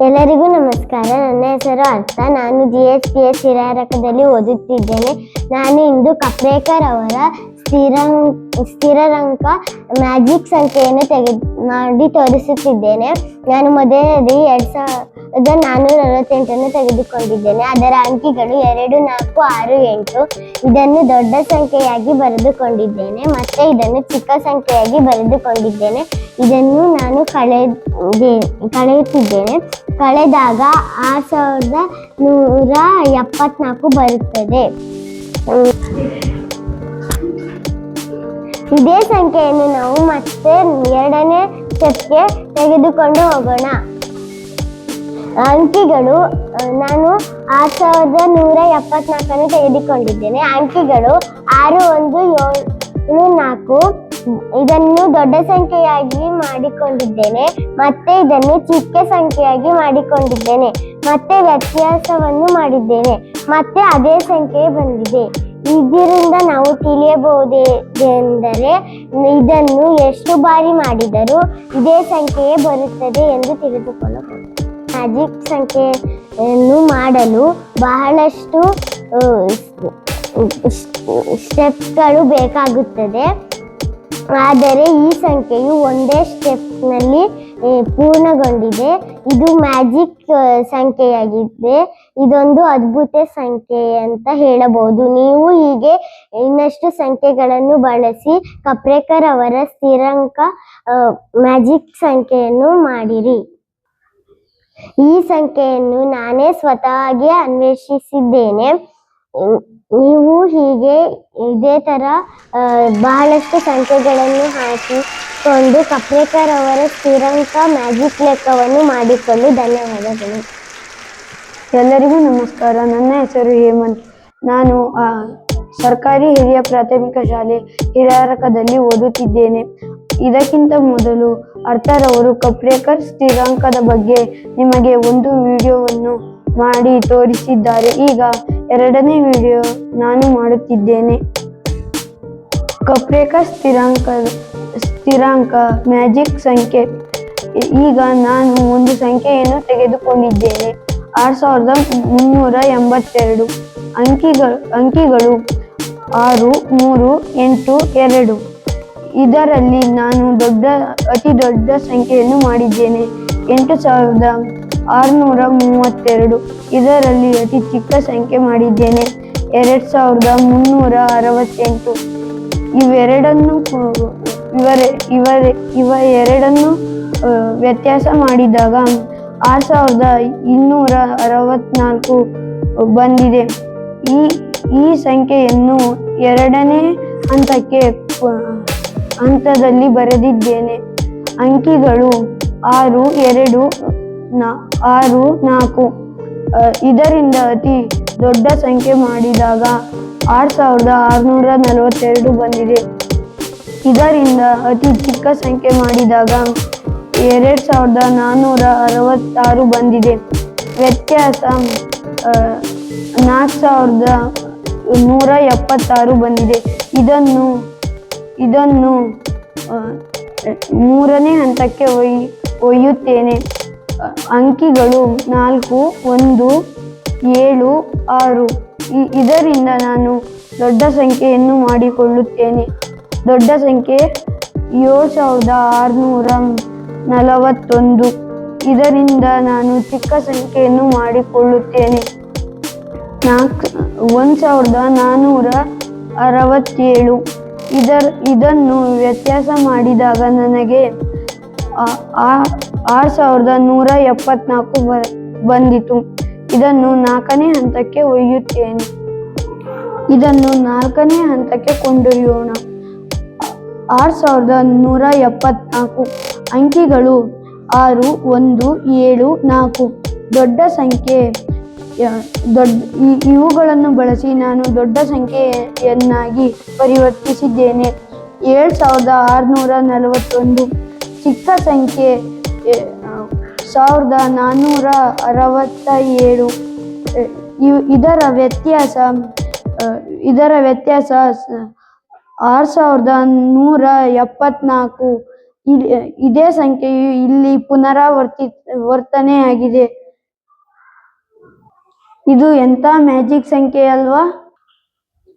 ಎಲ್ಲರಿಗೂ ನಮಸ್ಕಾರ. ನನ್ನ ಹೆಸರು ಅರ್ಥ. ನಾನು GHPS ಹಿರಿಯರಕದಲ್ಲಿ ಓದುತ್ತಿದ್ದೇನೆ. ನಾನು ಇಂದು ಕಪ್ರೇಕರ್ ಅವರ ಸ್ಥಿರಾಂಕ ಮ್ಯಾಜಿಕ್ ಸಂಖ್ಯೆಯನ್ನು ಮಾಡಿ ತೋರಿಸುತ್ತಿದ್ದೇನೆ. ನಾನು ಮೊದಲನೇದು 2468 ತೆಗೆದುಕೊಂಡಿದ್ದೇನೆ. ಅದರ ಅಂಕಿಗಳು 2, 4, 6, 8. ಇದನ್ನು ದೊಡ್ಡ ಸಂಖ್ಯೆಯಾಗಿ ಬರೆದುಕೊಂಡಿದ್ದೇನೆ. ಮತ್ತೆ ಇದನ್ನು ಚಿಕ್ಕ ಸಂಖ್ಯೆಯಾಗಿ ಬರೆದುಕೊಂಡಿದ್ದೇನೆ. ಇದನ್ನು ನಾನು ಕಳೆಯುತ್ತಿದ್ದೇನೆ. ಕಳೆದಾಗ 6174 ಬರುತ್ತದೆ. ಇದೇ ಸಂಖ್ಯೆಯನ್ನು ನಾವು ಮತ್ತೆ ಎರಡನೇ ಸ್ಟೆಪ್ಗೆ ತೆಗೆದುಕೊಂಡು ಹೋಗೋಣ. ಅಂಕಿಗಳು ನಾನು 6174 ತೆಗೆದುಕೊಂಡಿದ್ದೇನೆ. ಅಂಕಿಗಳು 6, 1, 7, 4. ಇದನ್ನು ದೊಡ್ಡ ಸಂಖ್ಯೆಯಾಗಿ ಮಾಡಿಕೊಂಡಿದ್ದೇನೆ. ಮತ್ತೆ ಇದನ್ನು ಚಿಕ್ಕ ಸಂಖ್ಯೆಯಾಗಿ ಮಾಡಿಕೊಂಡಿದ್ದೇನೆ. ಮತ್ತೆ ವ್ಯತ್ಯಾಸವನ್ನು ಮಾಡಿದ್ದೇನೆ. ಮತ್ತೆ ಅದೇ ಸಂಖ್ಯೆ ಬಂದಿದೆ. ಇದರಿಂದ ನಾವು ತಿಳಿಯಬಹುದೇನೆಂದರೆ ಇದನ್ನು ಎಷ್ಟು ಬಾರಿ ಮಾಡಿದರೂ ಇದೇ ಸಂಖ್ಯೆಯೇ ಬರುತ್ತದೆ ಎಂದು ತಿಳಿದುಕೊಳ್ಳಬಹುದು. ಮ್ಯಾಜಿಕ್ ಸಂಖ್ಯೆಯನ್ನು ಮಾಡಲು ಬಹಳಷ್ಟು ಸ್ಟೆಪ್ಗಳು ಬೇಕಾಗುತ್ತದೆ. ಆದರೆ ಈ ಸಂಖ್ಯೆಯು ಒಂದೇ ಸ್ಟೆಪ್ನಲ್ಲಿ ಪೂರ್ಣಗೊಂಡಿದೆ. ಇದು ಮ್ಯಾಜಿಕ್ ಸಂಖ್ಯೆಯಾಗಿದೆ. ಇದೊಂದು ಅದ್ಭುತ ಸಂಖ್ಯೆ ಅಂತ ಹೇಳಬಹುದು. ನೀವು ಹೀಗೆ ಇನ್ನಷ್ಟು ಸಂಖ್ಯೆಗಳನ್ನು ಬಳಸಿ ಕಪ್ರೇಕರ್ ಅವರ ಸ್ಥಿರಾಂಕ ಮ್ಯಾಜಿಕ್ ಸಂಖ್ಯೆಯನ್ನು ಮಾಡಿರಿ. ಈ ಸಂಖ್ಯೆಯನ್ನು ನಾನೇ ಸ್ವತಃ ಅನ್ವೇಷಿಸಿದ್ದೇನೆ. ನೀವು ಹೀಗೆ ಇದೇ ತರ ಬಹಳಷ್ಟು ಸಂಖ್ಯೆಗಳನ್ನು ಹಾಕಿಕೊಂಡು ಕಪ್ರೇಕರ್ ಅವರ ಸ್ಥಿರಾಂಕ ಮ್ಯಾಜಿಕ್ ಲೆಕ್ಕವನ್ನು ಮಾಡಿಕೊಳ್ಳಿ. ಧನ್ಯವಾದಗಳು. ಎಲ್ಲರಿಗೂ ನಮಸ್ಕಾರ. ನನ್ನ ಹೆಸರು ಹೇಮಂತ್. ನಾನು ಸರ್ಕಾರಿ ಹಿರಿಯ ಪ್ರಾಥಮಿಕ ಶಾಲೆ ಹಿರಿಯರಕದಲ್ಲಿ ಓದುತ್ತಿದ್ದೇನೆ. ಇದಕ್ಕಿಂತ ಮೊದಲು ಅರ್ಥರವರು ಕಪ್ರೇಕರ್ ಸ್ಥಿರಾಂಕದ ಬಗ್ಗೆ ನಿಮಗೆ ಒಂದು ವಿಡಿಯೋವನ್ನು ಮಾಡಿ ತೋರಿಸಿದ್ದಾರೆ. ಈಗ ಎರಡನೇ ವಿಡಿಯೋ ನಾನು ಮಾಡುತ್ತಿದ್ದೇನೆ. ಕಪ್ರೇಕರ್ ಸ್ಥಿರಾಂಕ ಮ್ಯಾಜಿಕ್ ಸಂಖ್ಯೆ. ಈಗ ನಾನು ಒಂದು ಸಂಖ್ಯೆಯನ್ನು ತೆಗೆದುಕೊಂಡಿದ್ದೇನೆ. 6382. ಅಂಕಿಗಳು 6, 3, 8, 2. ಇದರಲ್ಲಿ ನಾನು ಅತಿ ದೊಡ್ಡ ಸಂಖ್ಯೆಯನ್ನು ಮಾಡಿದ್ದೇನೆ. 8632. ಇದರಲ್ಲಿ ಅತಿ ಚಿಕ್ಕ ಸಂಖ್ಯೆ ಮಾಡಿದ್ದೇನೆ. 2368. ಇವೆರಡನ್ನು ವ್ಯತ್ಯಾಸ ಮಾಡಿದಾಗ 6264 ಬಂದಿದೆ. ಈ ಸಂಖ್ಯೆಯನ್ನು ಎರಡನೇ ಹಂತದಲ್ಲಿ ಬರೆದಿದ್ದೇನೆ. ಅಂಕಿಗಳು 6, 2, 6, 4. ಇದರಿಂದ ಅತಿ ದೊಡ್ಡ ಸಂಖ್ಯೆ ಮಾಡಿದಾಗ 6642 ಬಂದಿದೆ. ಇದರಿಂದ ಅತಿ ಚಿಕ್ಕ ಸಂಖ್ಯೆ ಮಾಡಿದಾಗ 2466 ಬಂದಿದೆ. ವ್ಯತ್ಯಾಸ 4176 ಬಂದಿದೆ. ಇದನ್ನು ಮೂರನೇ ಹಂತಕ್ಕೆ ಒಯ್ಯುತ್ತೇನೆ. ಅಂಕಿಗಳು 4, 1, 7, 6. ಇದರಿಂದ ನಾನು ದೊಡ್ಡ ಸಂಖ್ಯೆಯನ್ನು ಮಾಡಿಕೊಳ್ಳುತ್ತೇನೆ. ದೊಡ್ಡ ಸಂಖ್ಯೆ 7641. ಇದರಿಂದ ನಾನು ಚಿಕ್ಕ ಸಂಖ್ಯೆಯನ್ನು ಮಾಡಿಕೊಳ್ಳುತ್ತೇನೆ. 1467. ಇದನ್ನು ವ್ಯತ್ಯಾಸ ಮಾಡಿದಾಗ ನನಗೆ 6174 ಬಂದಿತು. ಇದನ್ನು ನಾಲ್ಕನೇ ಹಂತಕ್ಕೆ ಒಯ್ಯುತ್ತೇನೆ. ಇದನ್ನು ನಾಲ್ಕನೇ ಹಂತಕ್ಕೆ ಕೊಂಡೊಯ್ಯೋಣ. 6174. ಅಂಕಿಗಳು 6, 1, 7, 4. ದೊಡ್ಡ ಸಂಖ್ಯೆ ಇವುಗಳನ್ನು ಬಳಸಿ ನಾನು ದೊಡ್ಡ ಸಂಖ್ಯೆಯನ್ನಾಗಿ ಪರಿವರ್ತಿಸಿದ್ದೇನೆ. 7641. ಚಿಕ್ಕ ಸಂಖ್ಯೆ 1467. ಇದರ ವ್ಯತ್ಯಾಸ 6174. ಇದೇ ಸಂಖ್ಯೆಯು ಇಲ್ಲಿ ವರ್ತನೆಯಾಗಿದೆ. ಇದು ಎಂತ ಮ್ಯಾಜಿಕ್ ಸಂಖ್ಯೆ ಅಲ್ವಾ?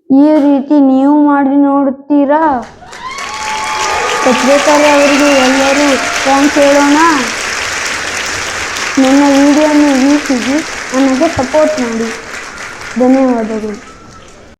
ಈ ರೀತಿ ನೀವು ಮಾಡಿ ನೋಡುತ್ತೀರಾ? ಪತ್ರಿಕಾರಿ ಅವರಿಗೆ ಎಲ್ಲರೂ ಥ್ಯಾಂಕ್ಸ್ ಹೇಳೋಣ. ನನ್ನ ವಿಡಿಯೋವನ್ನು ವೀಕ್ಷಿಸಿ ನನಗೆ ಸಪೋರ್ಟ್ ಮಾಡಿ. ಧನ್ಯವಾದಗಳು.